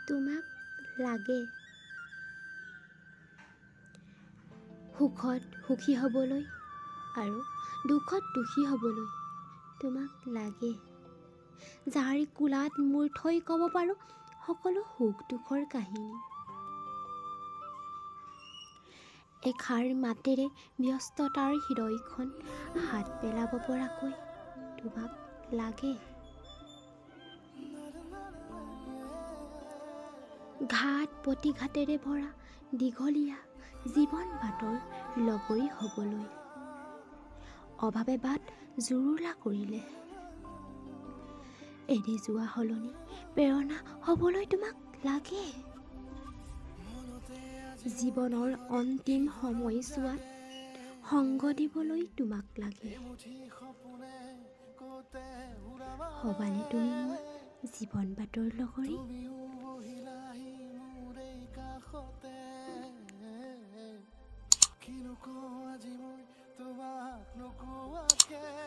তোমাক লাগে। সুখত সুখী হ'বলৈ আৰু দুখত দুখী হ'বলৈ তোমাক লাগে। যাৰ কোলাত মূৰ থৈ ক'ব পাৰোঁ সকলো সুখ দুখৰ কাহিনী। এষাৰ মাতেৰে ব্যস্ততাৰ হৃদয়খন হাত পেলাব পৰাকৈ তোমাক লাগে। ঘাট প্ৰতিঘাটেৰে ভৰা দীঘলীয়া জীৱন বাটৰ লগৰী হ'বলৈ অভাৱে বাট জুৰুলা কৰিলে এৰি যোৱা সলনি প্ৰেৰণা হ'বলৈ তোমাক লাগে। জীৱনৰ অন্তিম সময়ছোৱাত সংগ দিবলৈ তোমাক লাগে। হ'বানে তুমি মোৰ জীৱন বাটৰ লগৰী? কিনো কওঁ আজি মই তোমাক নোকোৱাকে।